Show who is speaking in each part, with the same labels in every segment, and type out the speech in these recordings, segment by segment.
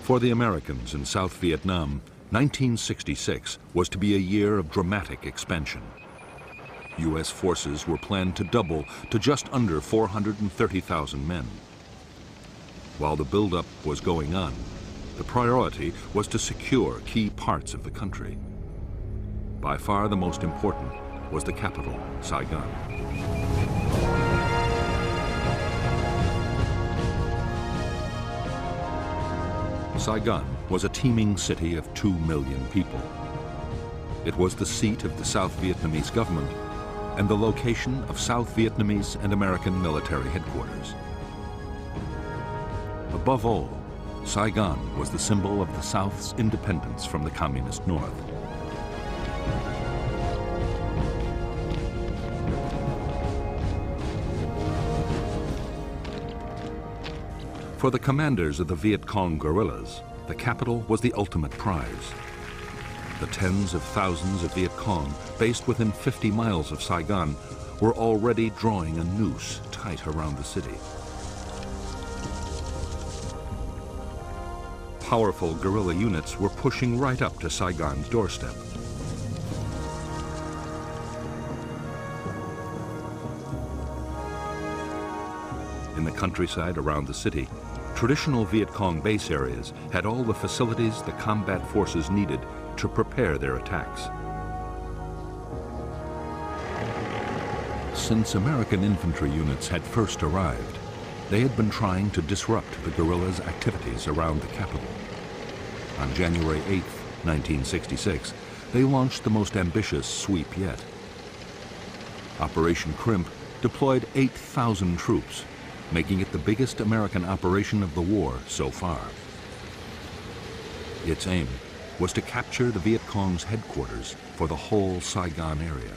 Speaker 1: For the Americans in South Vietnam, 1966 was to be a year of dramatic expansion. U.S. forces were planned to double to just under 430,000 men. While the buildup was going on, the priority was to secure key parts of the country. By far the most important was the capital, Saigon. Saigon was a teeming city of 2 million people. It was the seat of the South Vietnamese government and the location of South Vietnamese and American military headquarters. Above all, Saigon was the symbol of the South's independence from the Communist North. For the commanders of the Viet Cong guerrillas, the capital was the ultimate prize. The tens of thousands of Viet Cong based within 50 miles of Saigon were already drawing a noose tight around the city. Powerful guerrilla units were pushing right up to Saigon's doorstep. In the countryside around the city, traditional Viet Cong base areas had all the facilities the combat forces needed to prepare their attacks. Since American infantry units had first arrived, they had been trying to disrupt the guerrillas' activities around the capital. On January 8, 1966, they launched the most ambitious sweep yet. Operation Crimp deployed 8,000 troops, making it the biggest American operation of the war so far. Its aim was to capture the Viet Cong's headquarters for the whole Saigon area.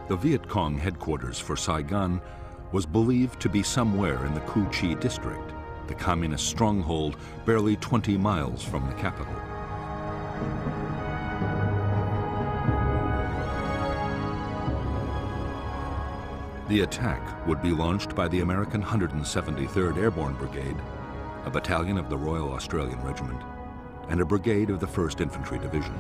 Speaker 1: The Viet Cong headquarters for Saigon was believed to be somewhere in the Cu Chi district, the communist stronghold barely 20 miles from the capital. The attack would be launched by the American 173rd Airborne Brigade, a battalion of the Royal Australian Regiment, and a brigade of the 1st Infantry Division.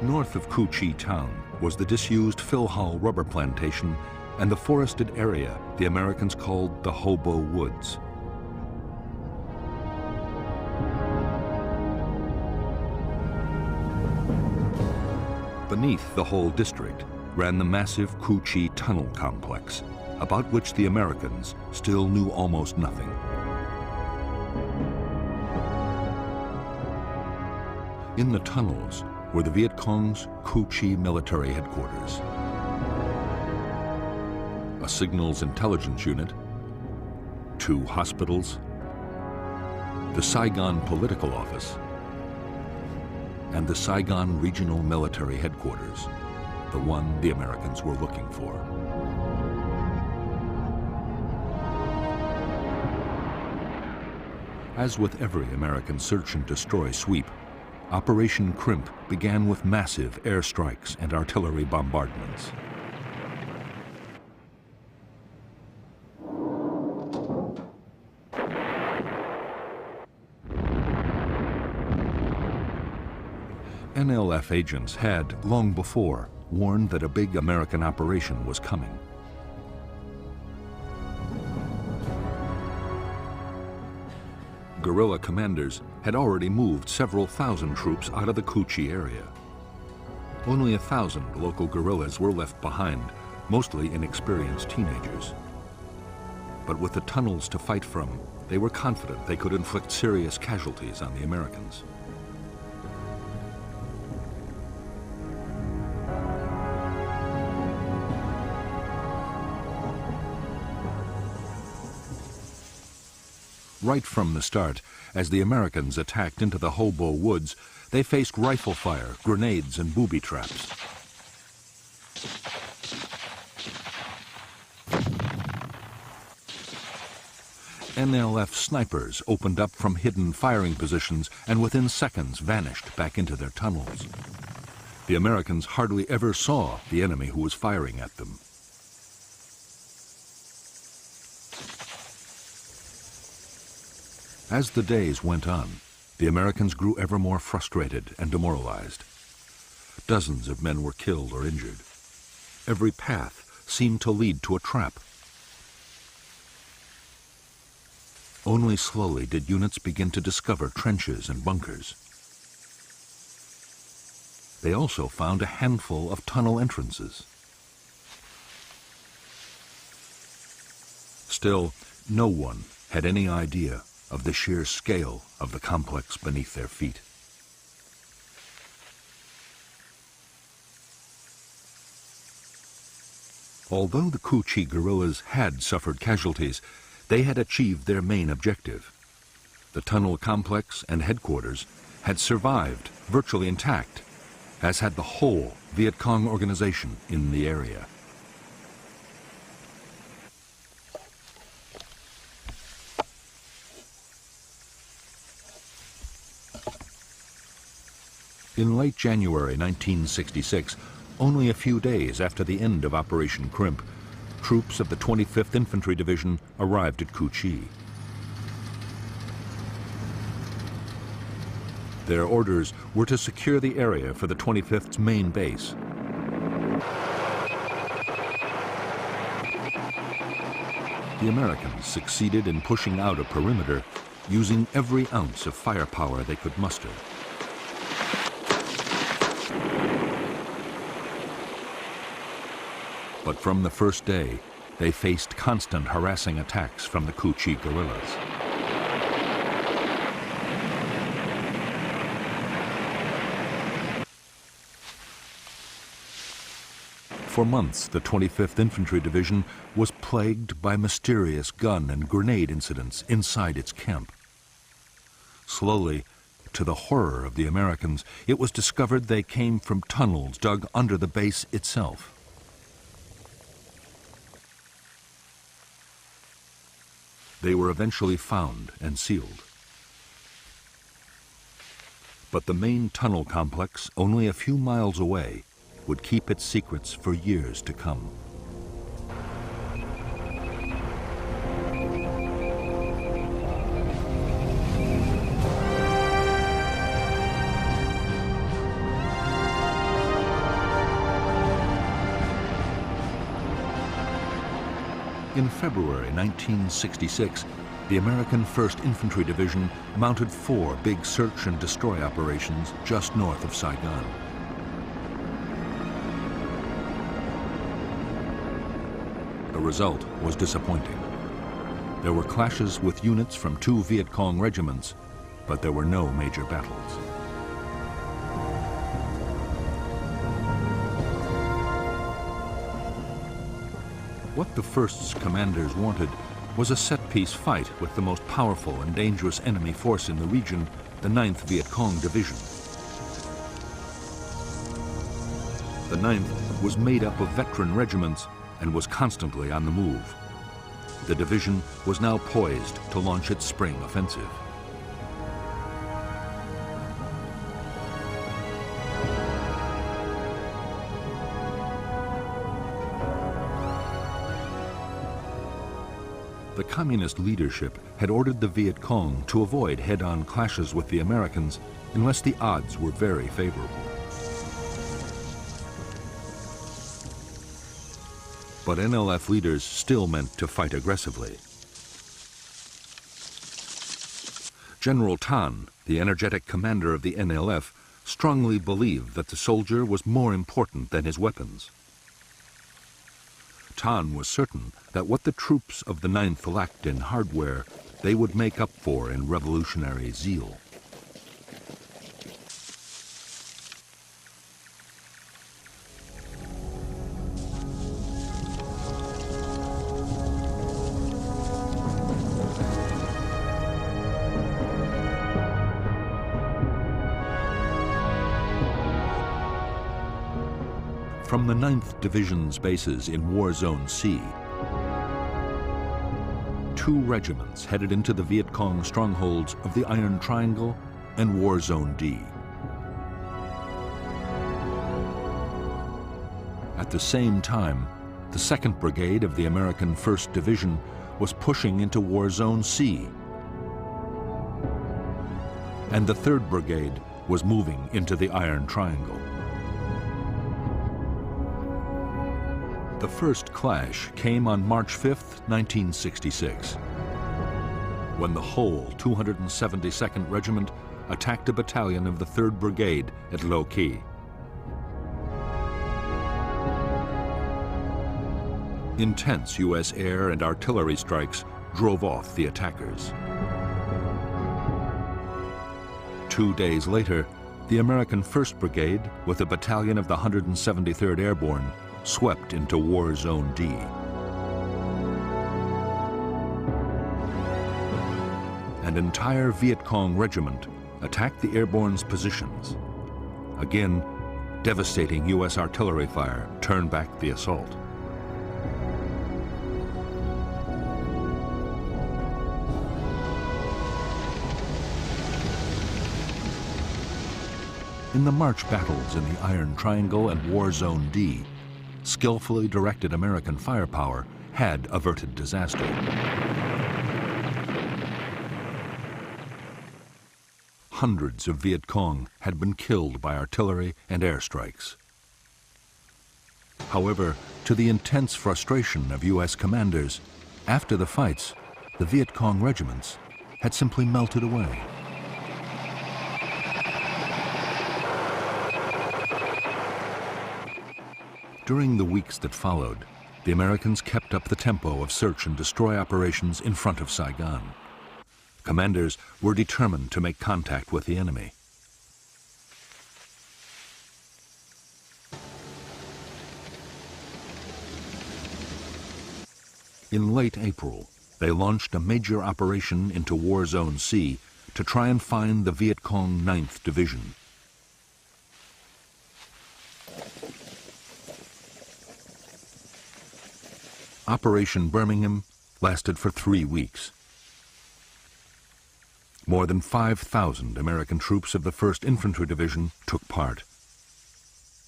Speaker 1: North of Cu Chi town was the disused Phil Hall rubber plantation and the forested area the Americans called the Hobo Woods. Beneath the whole district ran the massive Cu Chi tunnel complex, about which the Americans still knew almost nothing. In the tunnels were the Viet Cong's Cu Chi military headquarters, a signals intelligence unit, 2 hospitals, the Saigon political office, and the Saigon regional military headquarters, the one the Americans were looking for. As with every American search and destroy sweep, Operation Crimp began with massive airstrikes and artillery bombardments. NLF agents had, long before, warned that a big American operation was coming. Guerrilla commanders had already moved several thousand troops out of the Cu Chi area. Only 1,000 local guerrillas were left behind, mostly inexperienced teenagers. But with the tunnels to fight from, they were confident they could inflict serious casualties on the Americans. Right from the start, as the Americans attacked into the hobo woods, they faced rifle fire, grenades, and booby traps. NLF snipers opened up from hidden firing positions and within seconds vanished back into their tunnels. The Americans hardly ever saw the enemy who was firing at them. As the days went on, the Americans grew ever more frustrated and demoralized. Dozens of men were killed or injured. Every path seemed to lead to a trap. Only slowly did units begin to discover trenches and bunkers. They also found a handful of tunnel entrances. Still, no one had any idea of the sheer scale of the complex beneath their feet. Although the Cu Chi guerrillas had suffered casualties, they had achieved their main objective. The tunnel complex and headquarters had survived virtually intact, as had the whole Viet Cong organization in the area. In late January 1966, only a few days after the end of Operation Crimp, troops of the 25th Infantry Division arrived at Cu Chi. Their orders were to secure the area for the 25th's main base. The Americans succeeded in pushing out a perimeter using every ounce of firepower they could muster. But from the first day, they faced constant harassing attacks from the Cu Chi guerrillas. For months, the 25th Infantry Division was plagued by mysterious gun and grenade incidents inside its camp. Slowly, to the horror of the Americans, it was discovered they came from tunnels dug under the base itself. They were eventually found and sealed. But the main tunnel complex, only a few miles away, would keep its secrets for years to come. In February 1966, the American 1st Infantry Division mounted 4 big search and destroy operations just north of Saigon. The result was disappointing. There were clashes with units from 2 Viet Cong regiments, but there were no major battles. What the 1st's commanders wanted was a set-piece fight with the most powerful and dangerous enemy force in the region, the 9th Viet Cong Division. The 9th was made up of veteran regiments and was constantly on the move. The division was now poised to launch its spring offensive. The communist leadership had ordered the Viet Cong to avoid head-on clashes with the Americans unless the odds were very favorable. But NLF leaders still meant to fight aggressively. General Tan, the energetic commander of the NLF, strongly believed that the soldier was more important than his weapons. Tan was certain that what the troops of the 9th lacked in hardware, they would make up for in revolutionary zeal. From the 9th Division's bases in War Zone C, 2 regiments headed into the Viet Cong strongholds of the Iron Triangle and War Zone D. At the same time, the 2nd Brigade of the American 1st Division was pushing into War Zone C, and the 3rd Brigade was moving into the Iron Triangle. The first clash came on March 5, 1966, when the whole 272nd Regiment attacked a battalion of the 3rd Brigade at Lo Qui. Intense U.S. air and artillery strikes drove off the attackers. 2 days later, the American 1st Brigade, with a battalion of the 173rd Airborne, swept into War Zone D. An entire Viet Cong regiment attacked the airborne's positions. Again, devastating U.S. artillery fire turned back the assault. In the March battles in the Iron Triangle and War Zone D, skillfully directed American firepower had averted disaster. Hundreds of Viet Cong had been killed by artillery and airstrikes. However, to the intense frustration of U.S. commanders, after the fights, the Viet Cong regiments had simply melted away. During the weeks that followed, the Americans kept up the tempo of search and destroy operations in front of Saigon. Commanders were determined to make contact with the enemy. In late April, they launched a major operation into War Zone C to try and find the Viet Cong 9th Division. Operation Birmingham lasted for 3 weeks. More than 5,000 American troops of the 1st Infantry Division took part.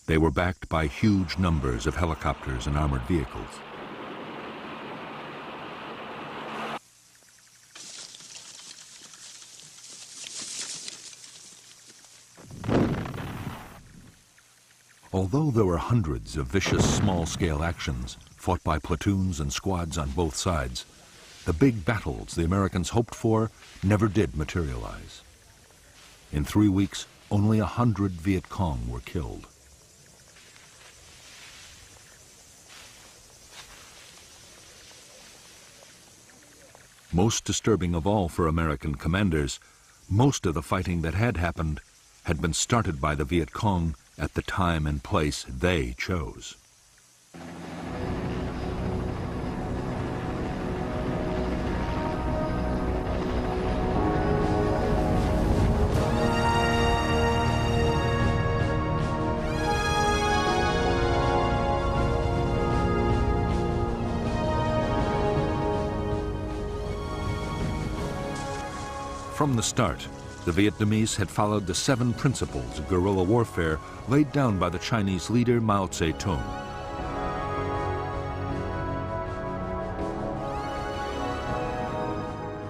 Speaker 1: They were backed by huge numbers of helicopters and armored vehicles. Although there were hundreds of vicious small-scale actions fought by platoons and squads on both sides, the big battles the Americans hoped for never did materialize. In 3 weeks, only 100 Viet Cong were killed. Most disturbing of all for American commanders, most of the fighting that had happened had been started by the Viet Cong at the time and place they chose. From the start, the Vietnamese had followed the 7 principles of guerrilla warfare laid down by the Chinese leader Mao Zedong.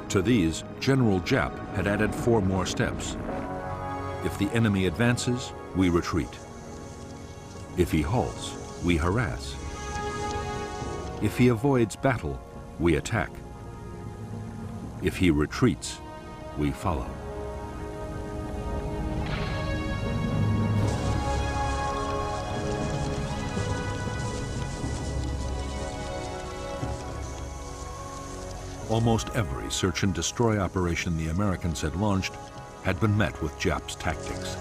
Speaker 1: To these, General Giap had added 4 more steps. If the enemy advances, we retreat. If he halts, we harass. If he avoids battle, we attack. If he retreats, we follow. Almost every search and destroy operation the Americans had launched had been met with Giap's tactics.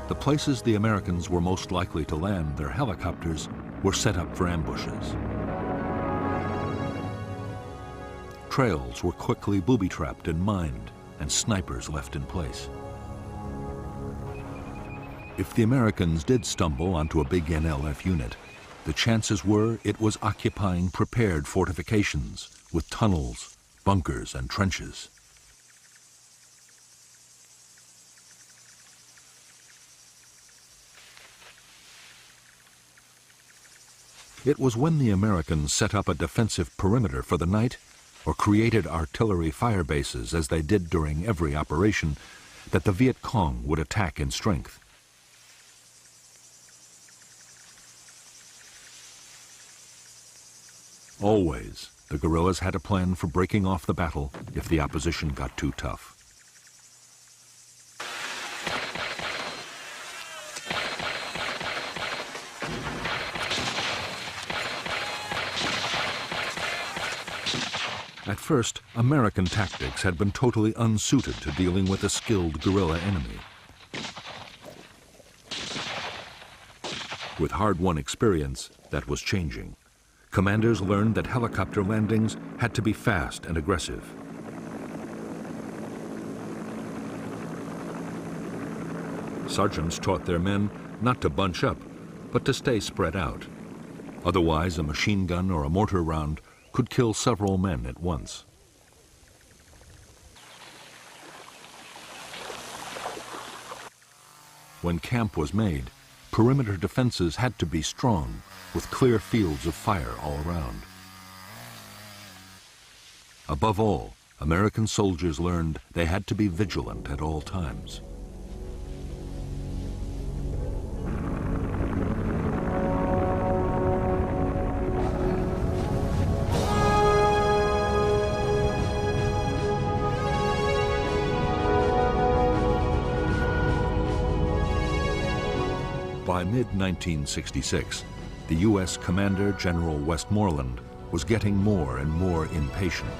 Speaker 1: The places the Americans were most likely to land their helicopters were set up for ambushes. Trails were quickly booby-trapped and mined, and snipers left in place. If the Americans did stumble onto a big NLF unit, the chances were it was occupying prepared fortifications with tunnels, bunkers, and trenches. It was when the Americans set up a defensive perimeter for the night or created artillery fire bases, as they did during every operation, that the Viet Cong would attack in strength. Always, the guerrillas had a plan for breaking off the battle if the opposition got too tough. At first, American tactics had been totally unsuited to dealing with a skilled guerrilla enemy. With hard-won experience, that was changing. Commanders learned that helicopter landings had to be fast and aggressive. Sergeants taught their men not to bunch up, but to stay spread out. Otherwise, a machine gun or a mortar round could kill several men at once. When camp was made, perimeter defenses had to be strong, with clear fields of fire all around. Above all, American soldiers learned they had to be vigilant at all times. By mid-1966, the U.S. Commander General Westmoreland was getting more and more impatient.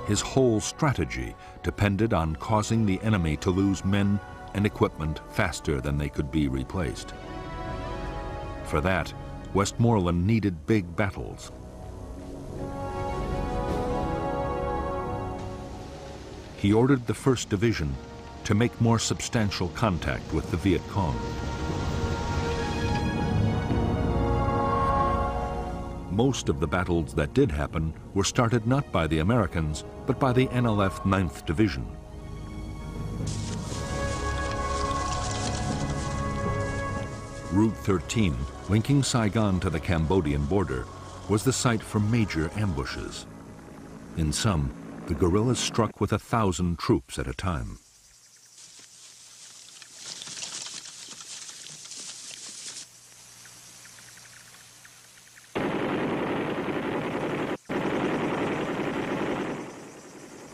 Speaker 1: His whole strategy depended on causing the enemy to lose men and equipment faster than they could be replaced. For that, Westmoreland needed big battles. He ordered the 1st Division to make more substantial contact with the Viet Cong. Most of the battles that did happen were started not by the Americans, but by the NLF 9th Division. Route 13, linking Saigon to the Cambodian border, was the site for major ambushes. In some, the guerrillas struck with 1,000 troops at a time.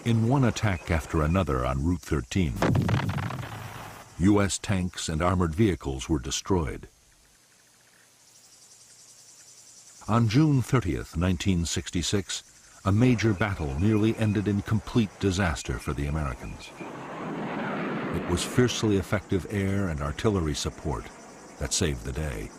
Speaker 1: In one attack after another on Route 13, U.S. tanks and armored vehicles were destroyed. On June 30th, 1966, a major battle nearly ended in complete disaster for the Americans. It was fiercely effective air and artillery support that saved the day.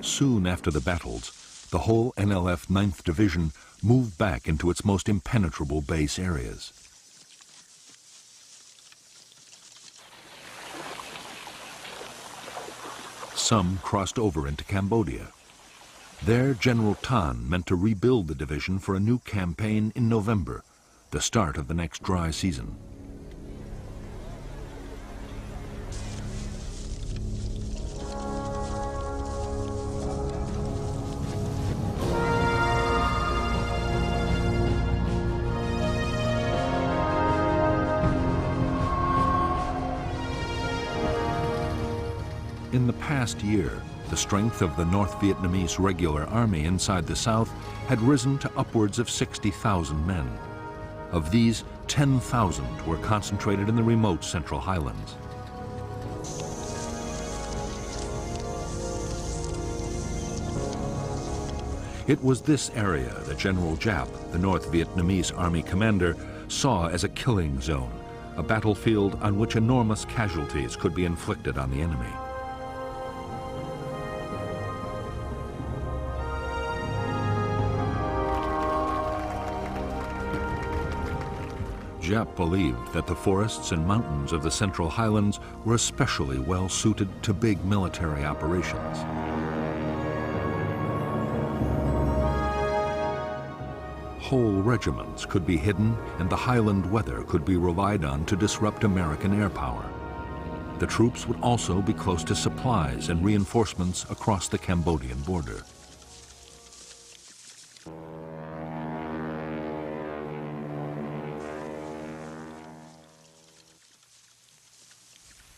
Speaker 1: Soon after the battles, the whole NLF 9th Division moved back into its most impenetrable base areas. Some crossed over into Cambodia. There, General Tan meant to rebuild the division for a new campaign in November, the start of the next dry season. In the past year, the strength of the North Vietnamese regular army inside the South had risen to upwards of 60,000 men. Of these, 10,000 were concentrated in the remote Central Highlands. It was this area that General Giap, the North Vietnamese army commander, saw as a killing zone, a battlefield on which enormous casualties could be inflicted on the enemy. Giap believed that the forests and mountains of the Central Highlands were especially well suited to big military operations. Whole regiments could be hidden, and the highland weather could be relied on to disrupt American air power. The troops would also be close to supplies and reinforcements across the Cambodian border.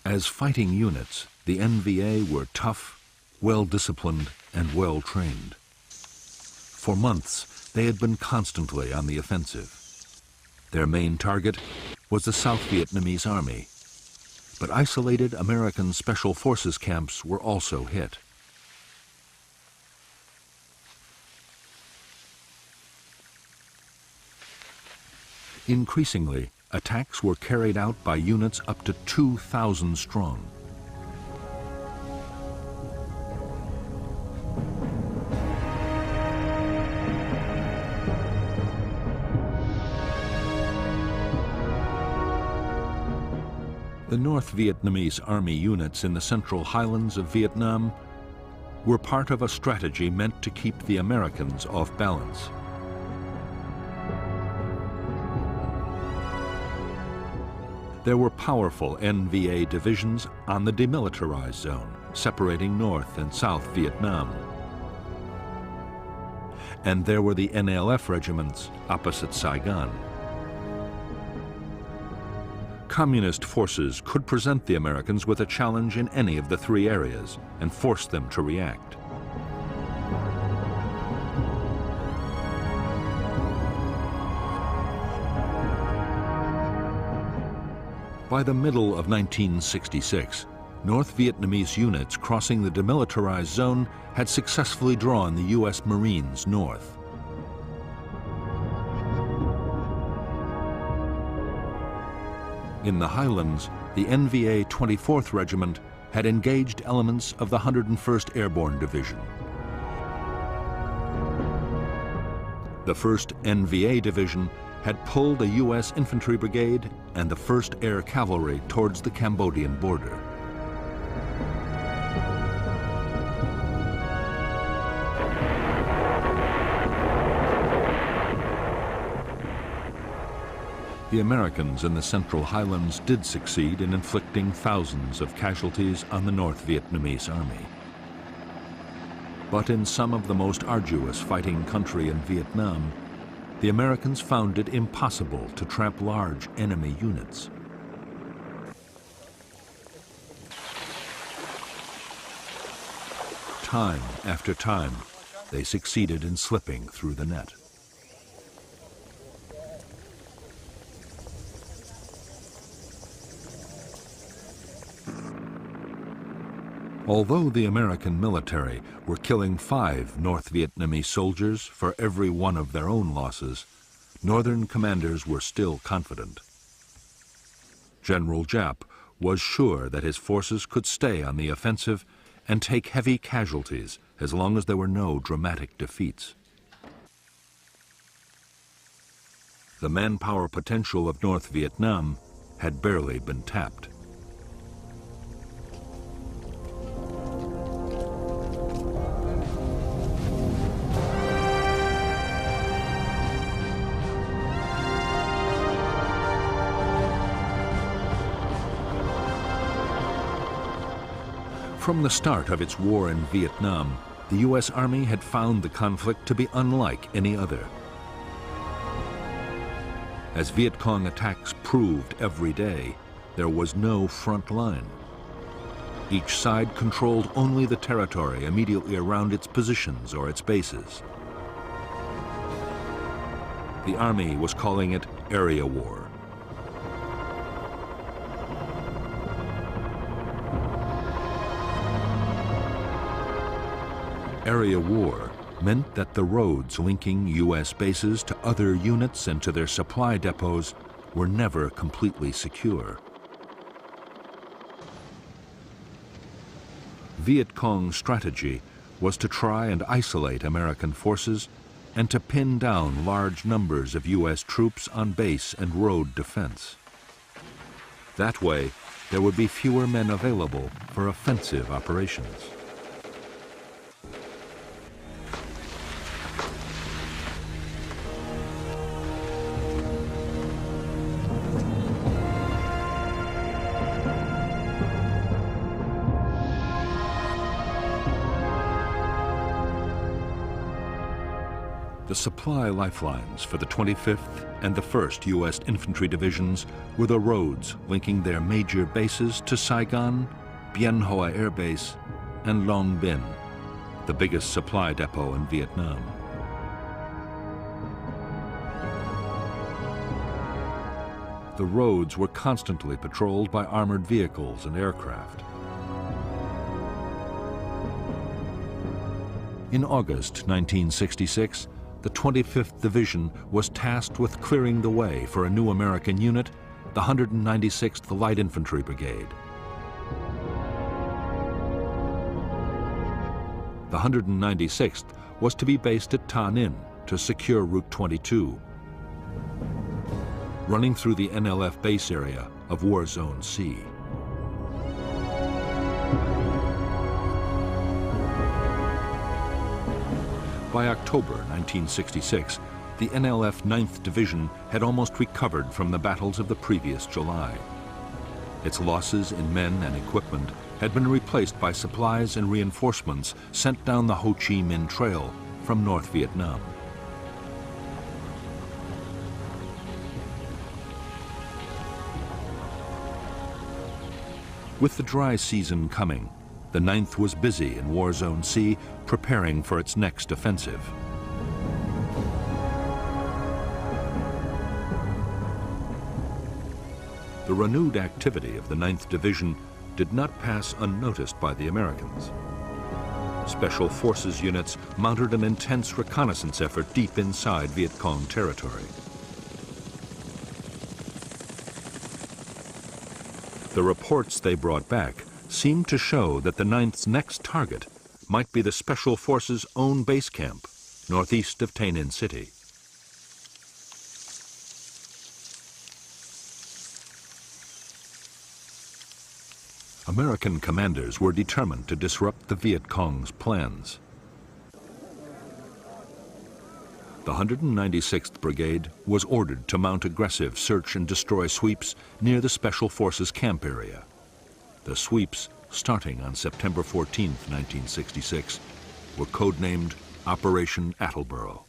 Speaker 1: As fighting units, the NVA were tough, well-disciplined, and well-trained. For months, they had been constantly on the offensive. Their main target was the South Vietnamese Army, but isolated American Special Forces camps were also hit. Increasingly, attacks were carried out by units up to 2,000 strong. The North Vietnamese Army units in the Central Highlands of Vietnam were part of a strategy meant to keep the Americans off balance. There were powerful NVA divisions on the demilitarized zone, separating North and South Vietnam. And there were the NLF regiments opposite Saigon. Communist forces could present the Americans with a challenge in any of the three areas and force them to react. By the middle of 1966, North Vietnamese units crossing the demilitarized zone had successfully drawn the U.S. Marines north. In the highlands, the NVA 24th Regiment had engaged elements of the 101st Airborne Division. The 1st NVA Division had pulled a U.S. infantry brigade and the 1st Air Cavalry towards the Cambodian border. The Americans in the Central Highlands did succeed in inflicting thousands of casualties on the North Vietnamese Army. But in some of the most arduous fighting country in Vietnam, the Americans found it impossible to trap large enemy units. Time after time, they succeeded in slipping through the net. Although the American military were killing 5 North Vietnamese soldiers for every one of their own losses, Northern commanders were still confident. General Giap was sure that his forces could stay on the offensive and take heavy casualties as long as there were no dramatic defeats. The manpower potential of North Vietnam had barely been tapped. From the start of its war in Vietnam, the U.S. Army had found the conflict to be unlike any other. As Viet Cong attacks proved every day, there was no front line. Each side controlled only the territory immediately around its positions or its bases. The Army was calling it area war. Area war meant that the roads linking U.S. bases to other units and to their supply depots were never completely secure. Viet Cong's strategy was to try and isolate American forces and to pin down large numbers of U.S. troops on base and road defense. That way, there would be fewer men available for offensive operations. The supply lifelines for the 25th and the 1st U.S. Infantry Divisions were the roads linking their major bases to Saigon, Bien Hoa Air Base, and Long Binh, the biggest supply depot in Vietnam. The roads were constantly patrolled by armored vehicles and aircraft. In August 1966, the 25th Division was tasked with clearing the way for a new American unit, the 196th Light Infantry Brigade. The 196th was to be based at Ta Ninh to secure Route 22, running through the NLF base area of War Zone C. By October 1966, the NLF 9th Division had almost recovered from the battles of the previous July. Its losses in men and equipment had been replaced by supplies and reinforcements sent down the Ho Chi Minh Trail from North Vietnam. With the dry season coming, the 9th was busy in War Zone C, preparing for its next offensive. The renewed activity of the 9th Division did not pass unnoticed by the Americans. Special Forces units mounted an intense reconnaissance effort deep inside Viet Cong territory. The reports they brought back seemed to show that the 9th's next target might be the Special Forces' own base camp, northeast of Tay Ninh City. American commanders were determined to disrupt the Viet Cong's plans. The 196th Brigade was ordered to mount aggressive search and destroy sweeps near the Special Forces camp area. The sweeps, starting on September 14, 1966, were codenamed Operation Attleboro.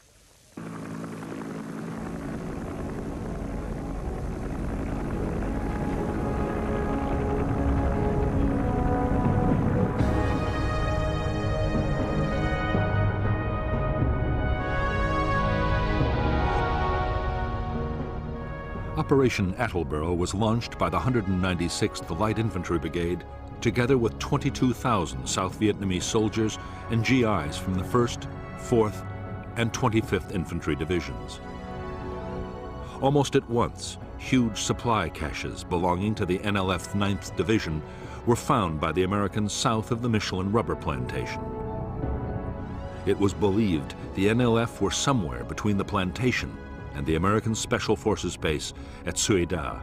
Speaker 1: Operation Attleboro was launched by the 196th Light Infantry Brigade together with 22,000 South Vietnamese soldiers and GIs from the 1st, 4th, and 25th Infantry Divisions. Almost at once, huge supply caches belonging to the NLF 9th Division were found by the Americans south of the Michelin rubber plantation. It was believed the NLF were somewhere between the plantation and the American Special Forces base at Suy Da.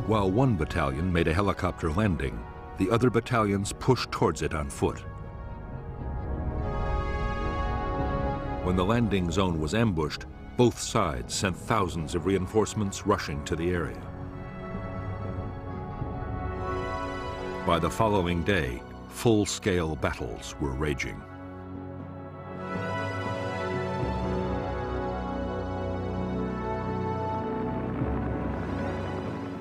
Speaker 1: While one battalion made a helicopter landing, the other battalions pushed towards it on foot. When the landing zone was ambushed, both sides sent thousands of reinforcements rushing to the area. By the following day, full-scale battles were raging.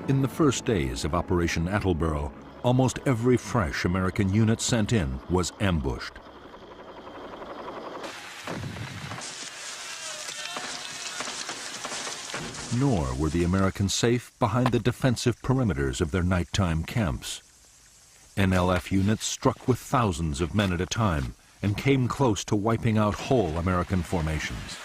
Speaker 1: In the first days of Operation Attleboro, almost every fresh American unit sent in was ambushed. Nor were the Americans safe behind the defensive perimeters of their nighttime camps. NLF units struck with thousands of men at a time and came close to wiping out whole American formations.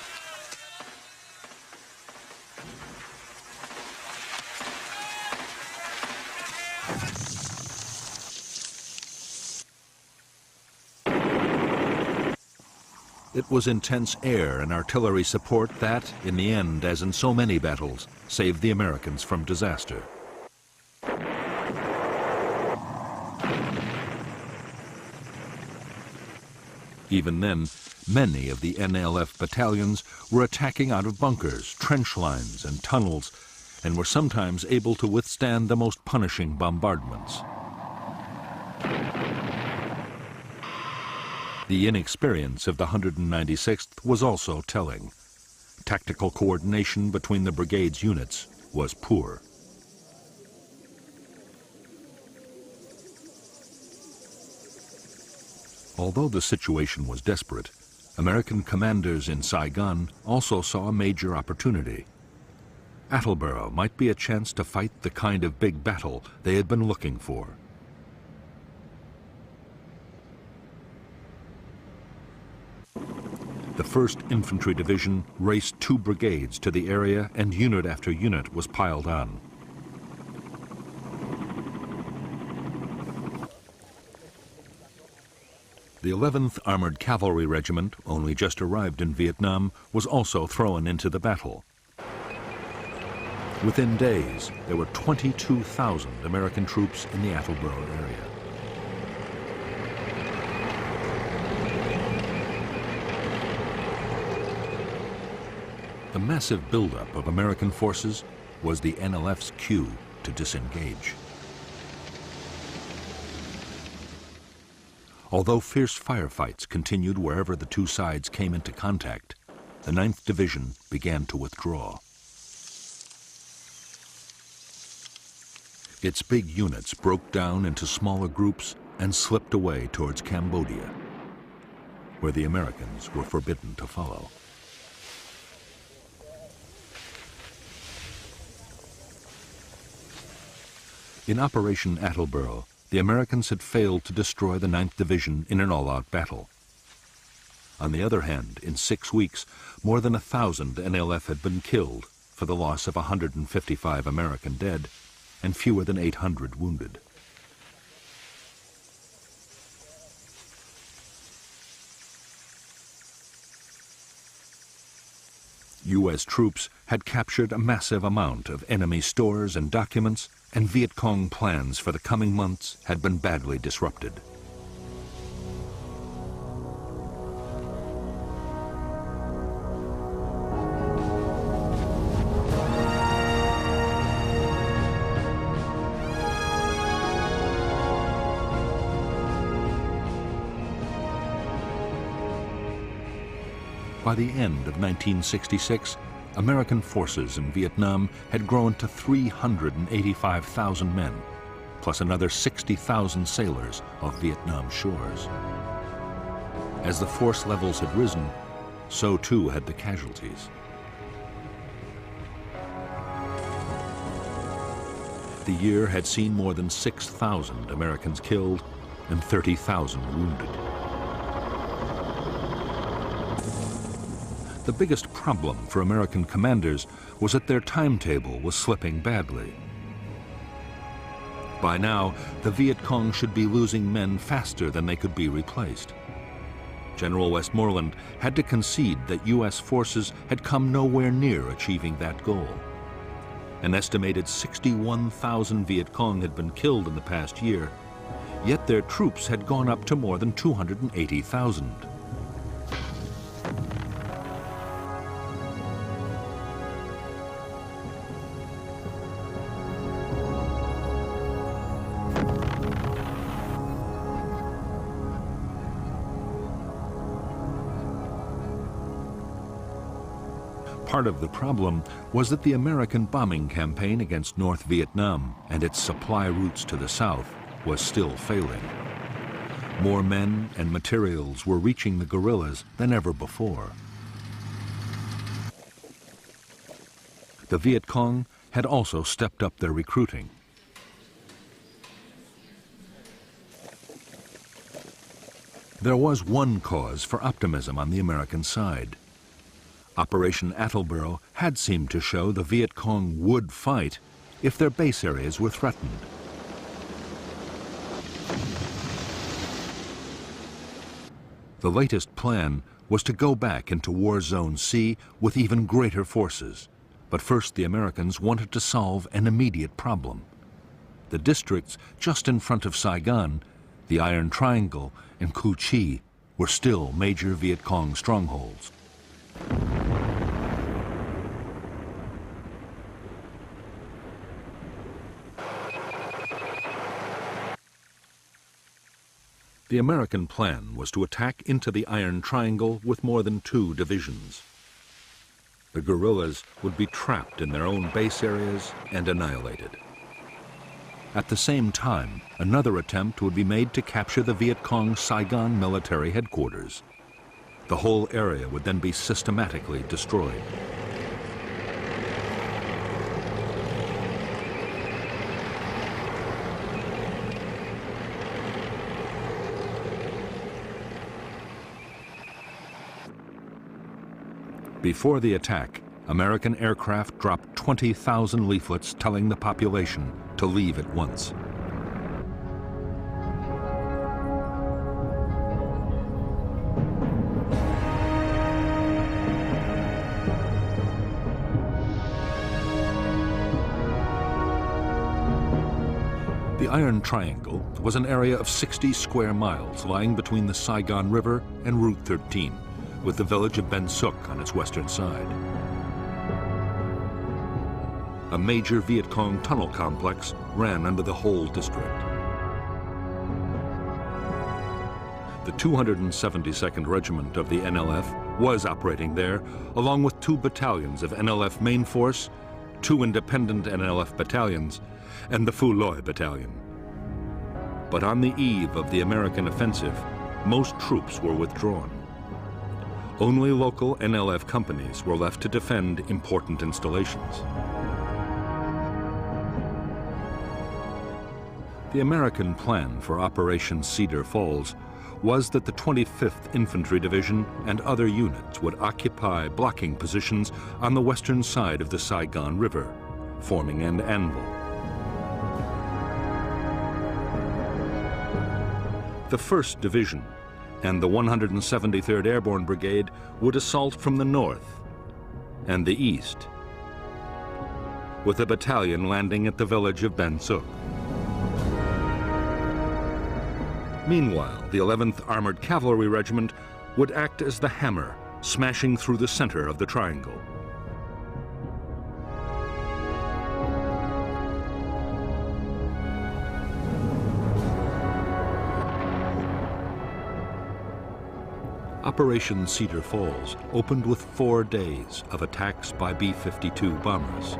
Speaker 1: It was intense air and artillery support that, in the end, as in so many battles, saved the Americans from disaster. Even then, many of the NLF battalions were attacking out of bunkers, trench lines, and tunnels, and were sometimes able to withstand the most punishing bombardments. The inexperience of the 196th was also telling. Tactical coordination between the brigade's units was poor. Although the situation was desperate, American commanders in Saigon also saw a major opportunity. Attleboro might be a chance to fight the kind of big battle they had been looking for. The 1st Infantry Division raced 2 brigades to the area, and unit after unit was piled on. The 11th Armored Cavalry Regiment, only just arrived in Vietnam, was also thrown into the battle. Within days, there were 22,000 American troops in the Attleboro area. The massive buildup of American forces was the NLF's cue to disengage. Although fierce firefights continued wherever the two sides came into contact, the 9th Division began to withdraw. Its big units broke down into smaller groups and slipped away towards Cambodia, where the Americans were forbidden to follow. In Operation Attleboro, the Americans had failed to destroy the 9th Division in an all-out battle. On the other hand, in 6 weeks, more than 1,000 NLF had been killed, for the loss of 155 American dead and fewer than 800 wounded. U.S. troops had captured a massive amount of enemy stores and documents, and Viet Cong plans for the coming months had been badly disrupted. By the end of 1966, American forces in Vietnam had grown to 385,000 men, plus another 60,000 sailors off Vietnam shores. As the force levels had risen, so too had the casualties. The year had seen more than 6,000 Americans killed and 30,000 wounded. The biggest problem for American commanders was that their timetable was slipping badly. By now, the Viet Cong should be losing men faster than they could be replaced. General Westmoreland had to concede that U.S. forces had come nowhere near achieving that goal. An estimated 61,000 Viet Cong had been killed in the past year, yet their troops had gone up to more than 280,000. Part of the problem was that the American bombing campaign against North Vietnam and its supply routes to the south was still failing. More men and materials were reaching the guerrillas than ever before. The Viet Cong had also stepped up their recruiting. There was one cause for optimism on the American side. Operation Attleboro had seemed to show the Viet Cong would fight if their base areas were threatened. The latest plan was to go back into War Zone C with even greater forces. But first the Americans wanted to solve an immediate problem. The districts just in front of Saigon, the Iron Triangle and Cu Chi, were still major Viet Cong strongholds. The American plan was to attack into the Iron Triangle with more than 2 divisions. The guerrillas would be trapped in their own base areas and annihilated. At the same time, another attempt would be made to capture the Viet Cong Saigon military headquarters. The whole area would then be systematically destroyed. Before the attack, American aircraft dropped 20,000 leaflets telling the population to leave at once. The Iron Triangle was an area of 60 square miles lying between the Saigon River and Route 13, with the village of Ben Suc on its western side. A major Viet Cong tunnel complex ran under the whole district. The 272nd Regiment of the NLF was operating there, along with 2 battalions of NLF Main Force, 2 independent NLF battalions, and the Phu Loi Battalion. But on the eve of the American offensive, most troops were withdrawn. Only local NLF companies were left to defend important installations. The American plan for Operation Cedar Falls was that the 25th Infantry Division and other units would occupy blocking positions on the western side of the Saigon River, forming an anvil. The 1st Division and the 173rd Airborne Brigade would assault from the north and the east, with a battalion landing at the village of Ben Suc. Meanwhile, the 11th Armored Cavalry Regiment would act as the hammer, smashing through the center of the triangle. Operation Cedar Falls opened with 4 days of attacks by B-52 bombers.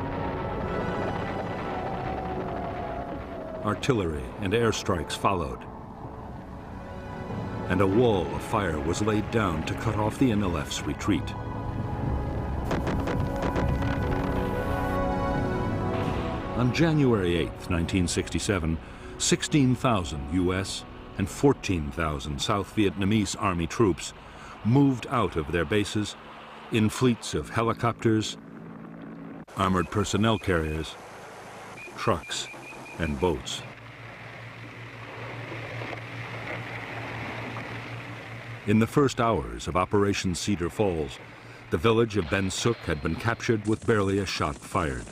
Speaker 1: Artillery and airstrikes followed, and a wall of fire was laid down to cut off the NLF's retreat. On January 8, 1967, 16,000 U.S. and 14,000 South Vietnamese Army troops moved out of their bases in fleets of helicopters, armored personnel carriers, trucks, and boats. In the first hours of Operation Cedar Falls, the village of Ben Suc had been captured with barely a shot fired.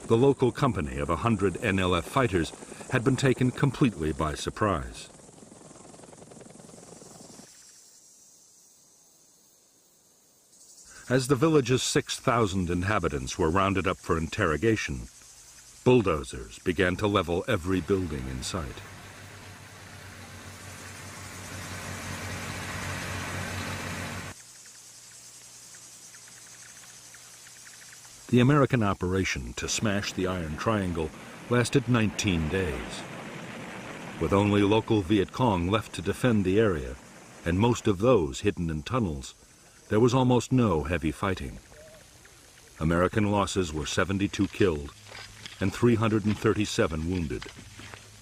Speaker 1: The local company of 100 NLF fighters had been taken completely by surprise. As the village's 6,000 inhabitants were rounded up for interrogation, bulldozers began to level every building in sight. The American operation to smash the Iron Triangle lasted 19 days. With only local Viet Cong left to defend the area, and most of those hidden in tunnels, there was almost no heavy fighting. American losses were 72 killed and 337 wounded,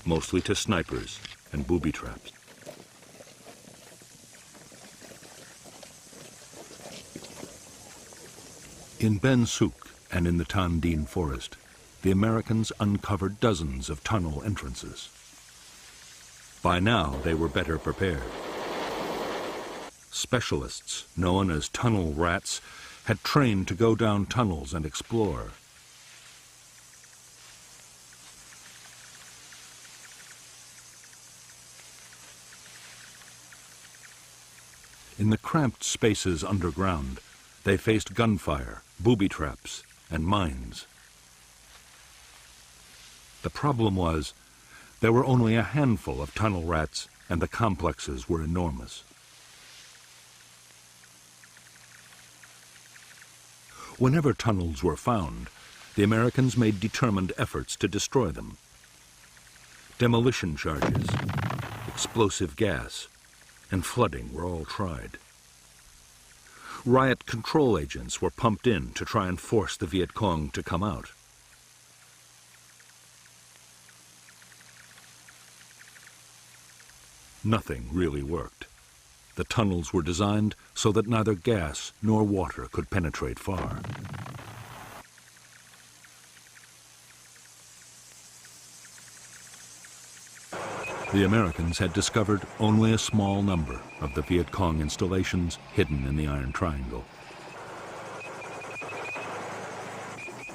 Speaker 1: mostly to snipers and booby traps. In Ben Suc and in the Tan Dien forest, the Americans uncovered dozens of tunnel entrances. By now, they were better prepared. Specialists, known as tunnel rats, had trained to go down tunnels and explore. In the cramped spaces underground, they faced gunfire, booby traps, and mines. The problem was, there were only a handful of tunnel rats, and the complexes were enormous. Whenever tunnels were found, the Americans made determined efforts to destroy them. Demolition charges, explosive gas, and flooding were all tried. Riot control agents were pumped in to try and force the Viet Cong to come out. Nothing really worked. The tunnels were designed so that neither gas nor water could penetrate far. The Americans had discovered only a small number of the Viet Cong installations hidden in the Iron Triangle.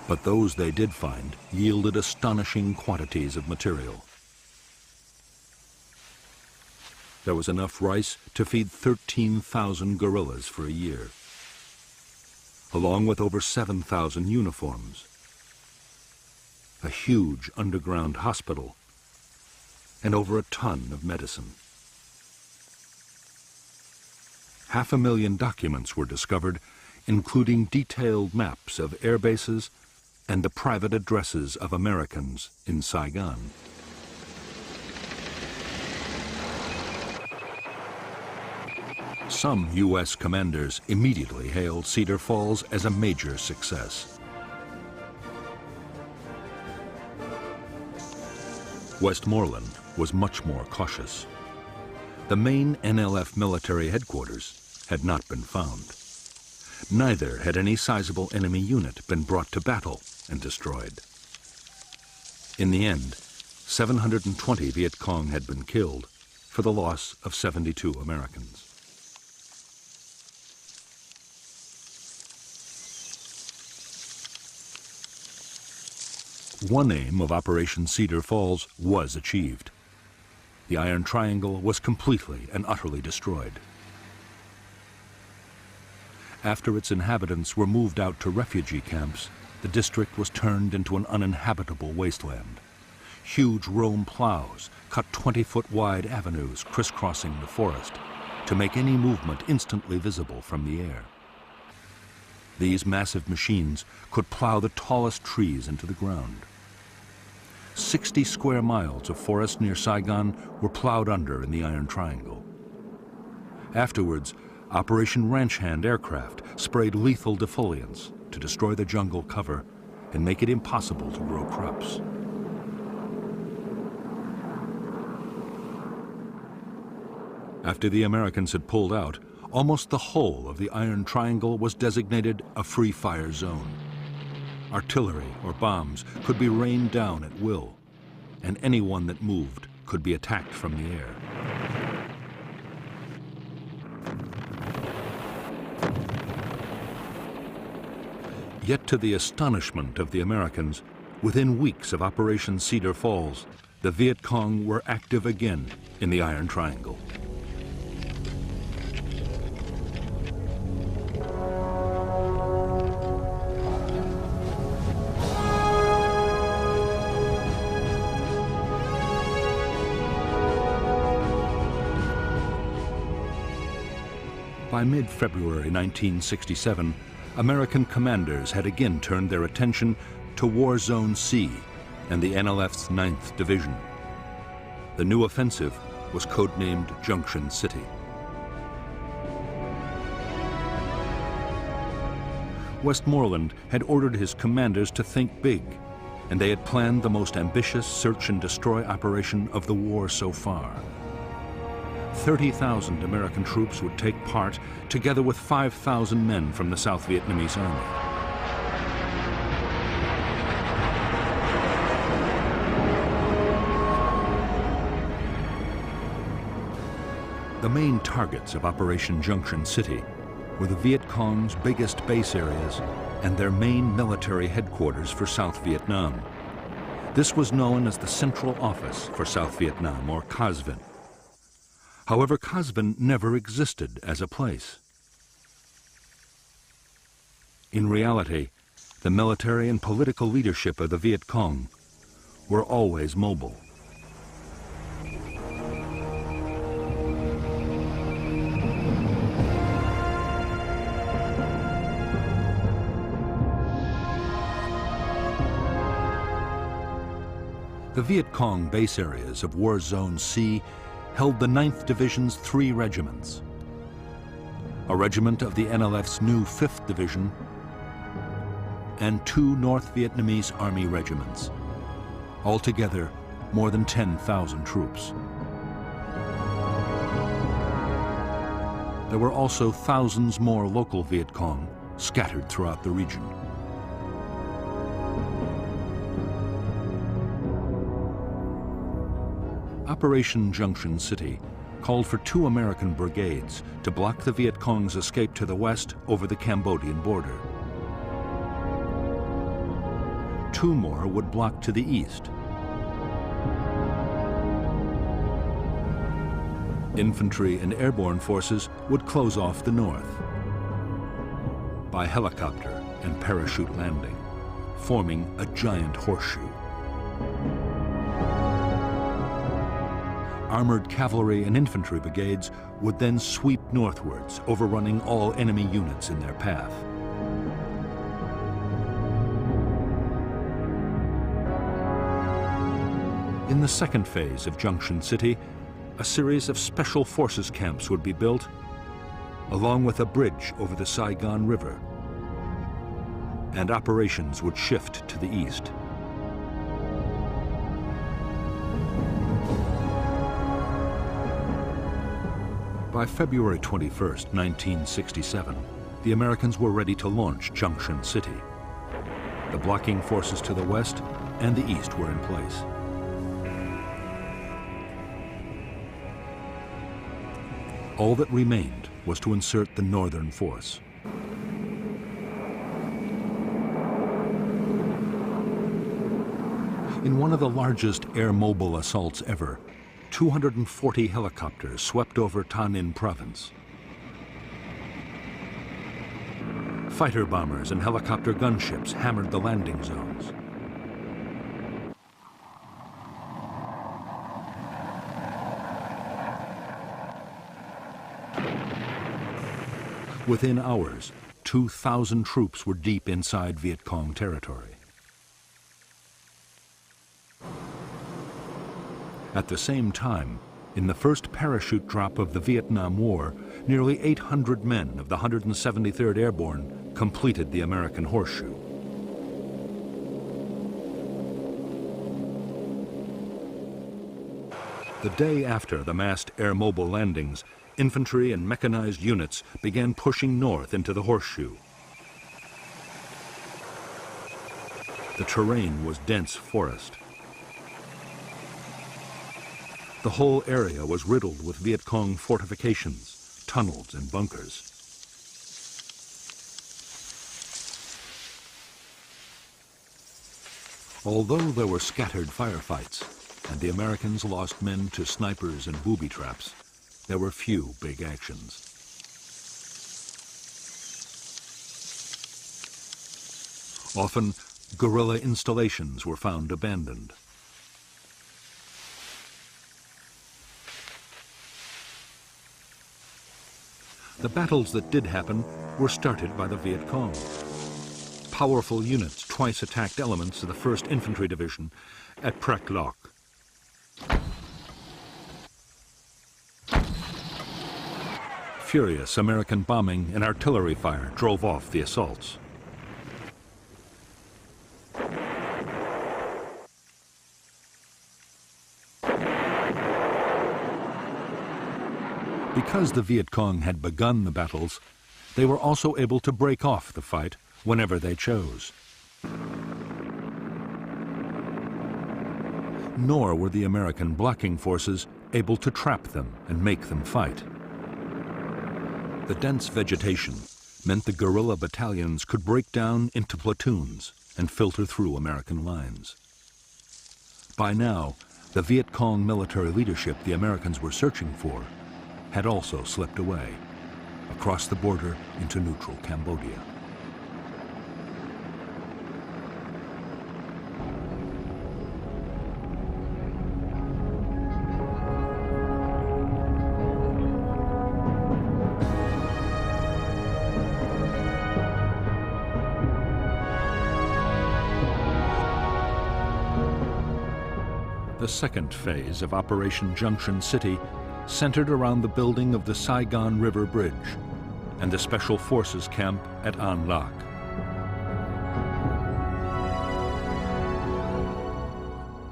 Speaker 1: But those they did find yielded astonishing quantities of material. There was enough rice to feed 13,000 guerrillas for a year, along with over 7,000 uniforms, a huge underground hospital, and over a ton of medicine. 500,000 documents were discovered, including detailed maps of air bases and the private addresses of Americans in Saigon. Some U.S. commanders immediately hailed Cedar Falls as a major success. Westmoreland was much more cautious. The main NLF military headquarters had not been found. Neither had any sizable enemy unit been brought to battle and destroyed. In the end, 720 Viet Cong had been killed for the loss of 72 Americans. One aim of Operation Cedar Falls was achieved. The Iron Triangle was completely and utterly destroyed. After its inhabitants were moved out to refugee camps, the district was turned into an uninhabitable wasteland. Huge Rome plows cut 20-foot-wide avenues crisscrossing the forest to make any movement instantly visible from the air. These massive machines could plow the tallest trees into the ground. 60 square miles of forest near Saigon were plowed under in the Iron Triangle. Afterwards, Operation Ranch Hand aircraft sprayed lethal defoliants to destroy the jungle cover and make it impossible to grow crops. After the Americans had pulled out, almost the whole of the Iron Triangle was designated a free fire zone. Artillery or bombs could be rained down at will, and anyone that moved could be attacked from the air. Yet to the astonishment of the Americans, within weeks of Operation Cedar Falls, the Viet Cong were active again in the Iron Triangle. By mid-February 1967, American commanders had again turned their attention to War Zone C and the NLF's 9th Division. The new offensive was codenamed Junction City. Westmoreland had ordered his commanders to think big, and they had planned the most ambitious search and destroy operation of the war so far. 30,000 American troops would take part, together with 5,000 men from the South Vietnamese Army. The main targets of Operation Junction City were the Viet Cong's biggest base areas and their main military headquarters for South Vietnam. This was known as the Central Office for South Vietnam, or CAS Vinh. However, CAS Vinh never existed as a place. In reality, the military and political leadership of the Viet Cong were always mobile. The Viet Cong base areas of War Zone C held the 9th Division's 3 regiments, a regiment of the NLF's new 5th Division, and 2 North Vietnamese Army regiments. Altogether, more than 10,000 troops. There were also thousands more local Viet Cong scattered throughout the region. Operation Junction City called for 2 American brigades to block the Viet Cong's escape to the west over the Cambodian border. 2 more would block to the east. Infantry and airborne forces would close off the north by helicopter and parachute landing, forming a giant horseshoe. Armored cavalry and infantry brigades would then sweep northwards, overrunning all enemy units in their path. In the second phase of Junction City, a series of special forces camps would be built, along with a bridge over the Saigon River, and operations would shift to the east. By February 21st, 1967, the Americans were ready to launch Junction City. The blocking forces to the west and the east were in place. All that remained was to insert the northern force. In one of the largest air-mobile assaults ever, 240 helicopters swept over Thanh Ninh province. Fighter bombers and helicopter gunships hammered the landing zones. Within hours, 2,000 troops were deep inside Viet Cong territory. At the same time, in the first parachute drop of the Vietnam War, nearly 800 men of the 173rd Airborne completed the American Horseshoe. The day after the massed air-mobile landings, infantry and mechanized units began pushing north into the Horseshoe. The terrain was dense forest. The whole area was riddled with Viet Cong fortifications, tunnels, and bunkers. Although there were scattered firefights, and the Americans lost men to snipers and booby traps, there were few big actions. Often, guerrilla installations were found abandoned. The battles that did happen were started by the Viet Cong. Powerful units twice attacked elements of the 1st Infantry Division at Prek Lok. Furious American bombing and artillery fire drove off the assaults. Because the Viet Cong had begun the battles, they were also able to break off the fight whenever they chose. Nor were the American blocking forces able to trap them and make them fight. The dense vegetation meant the guerrilla battalions could break down into platoons and filter through American lines. By now, the Viet Cong military leadership the Americans were searching for had also slipped away, across the border into neutral Cambodia. The second phase of Operation Junction City centered around the building of the Saigon River Bridge and the Special Forces camp at An Lac.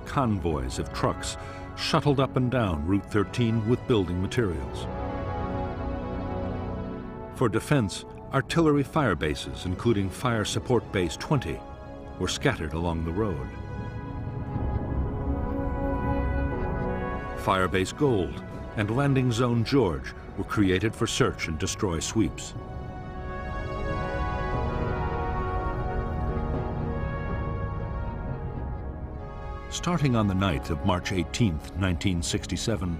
Speaker 1: Convoys of trucks shuttled up and down Route 13 with building materials. For defense, artillery fire bases, including Fire Support Base 20, were scattered along the road. Firebase Gold and Landing Zone George were created for search and destroy sweeps. Starting on the night of March 18, 1967,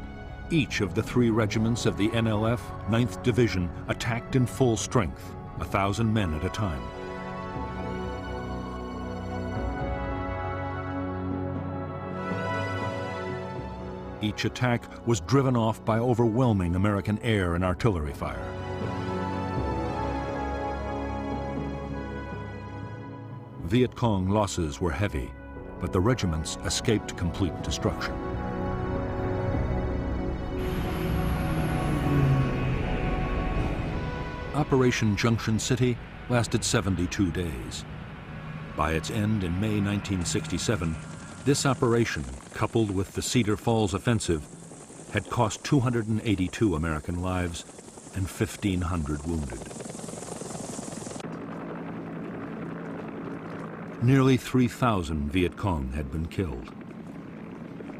Speaker 1: each of the 3 regiments of the NLF 9th Division attacked in full strength, 1,000 men at a time. Each attack was driven off by overwhelming American air and artillery fire. Viet Cong losses were heavy, but the regiments escaped complete destruction. Operation Junction City lasted 72 days. By its end in May 1967, this operation, coupled with the Cedar Falls offensive, had cost 282 American lives and 1,500 wounded. Nearly 3,000 Viet Cong had been killed.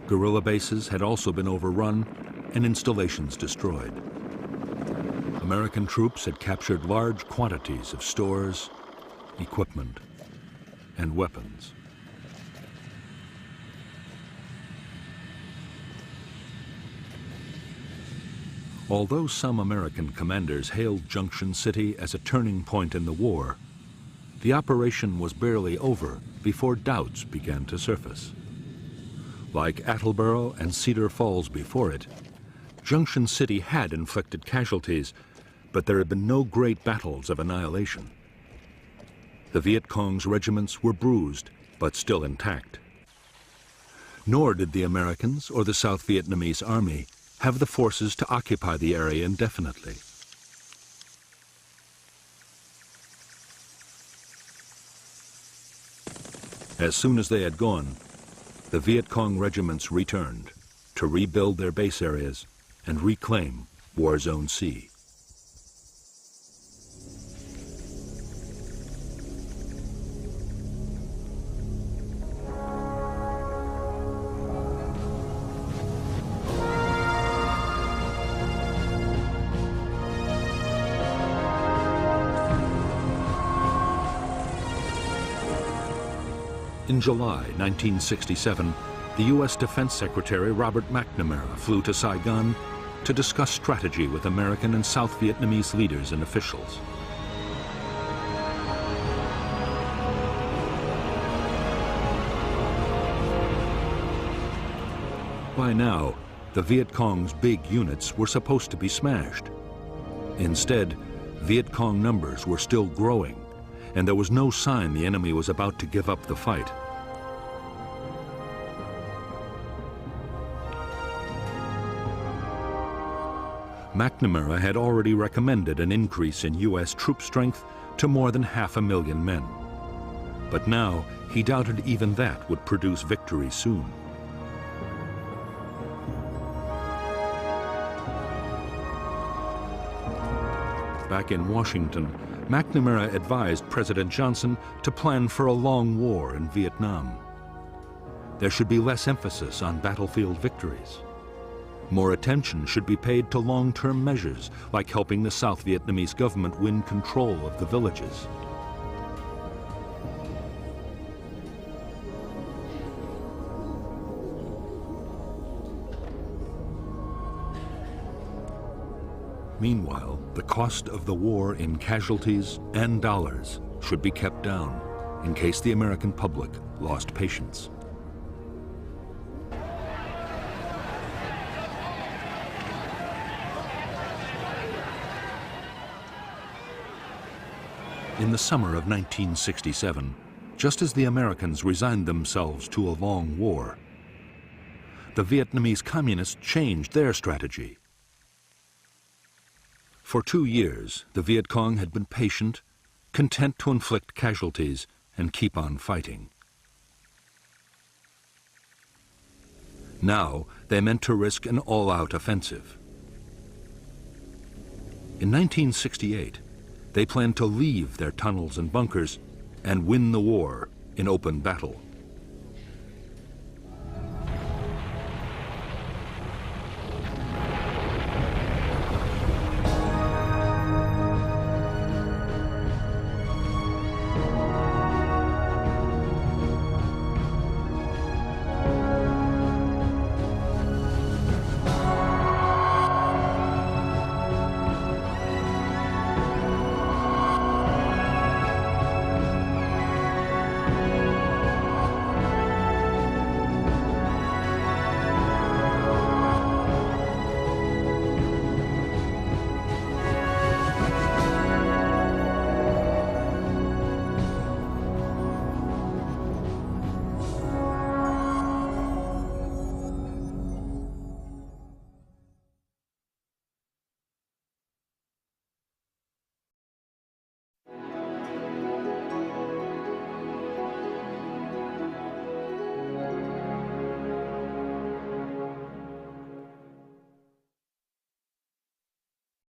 Speaker 1: Guerrilla bases had also been overrun and installations destroyed. American troops had captured large quantities of stores, equipment, and weapons. Although some American commanders hailed Junction City as a turning point in the war, the operation was barely over before doubts began to surface. Like Attleboro and Cedar Falls before it, Junction City had inflicted casualties, but there had been no great battles of annihilation. The Viet Cong's regiments were bruised, but still intact. Nor did the Americans or the South Vietnamese Army have the forces to occupy the area indefinitely. As soon as they had gone, the Viet Cong regiments returned to rebuild their base areas and reclaim War Zone C. In July 1967, the U.S. Defense Secretary Robert McNamara flew to Saigon to discuss strategy with American and South Vietnamese leaders and officials. By now, the Viet Cong's big units were supposed to be smashed. Instead, Viet Cong numbers were still growing, and there was no sign the enemy was about to give up the fight. McNamara had already recommended an increase in U.S. troop strength to more than 500,000 men. But now, he doubted even that would produce victory soon. Back in Washington, McNamara advised President Johnson to plan for a long war in Vietnam. There should be less emphasis on battlefield victories. More attention should be paid to long-term measures, like helping the South Vietnamese government win control of the villages. Meanwhile, the cost of the war in casualties and dollars should be kept down in case the American public lost patience. In the summer of 1967, just as the Americans resigned themselves to a long war, the Vietnamese communists changed their strategy. For 2 years, the Viet Cong had been patient, content to inflict casualties and keep on fighting. Now, they meant to risk an all-out offensive. In 1968, they planned to leave their tunnels and bunkers and win the war in open battle.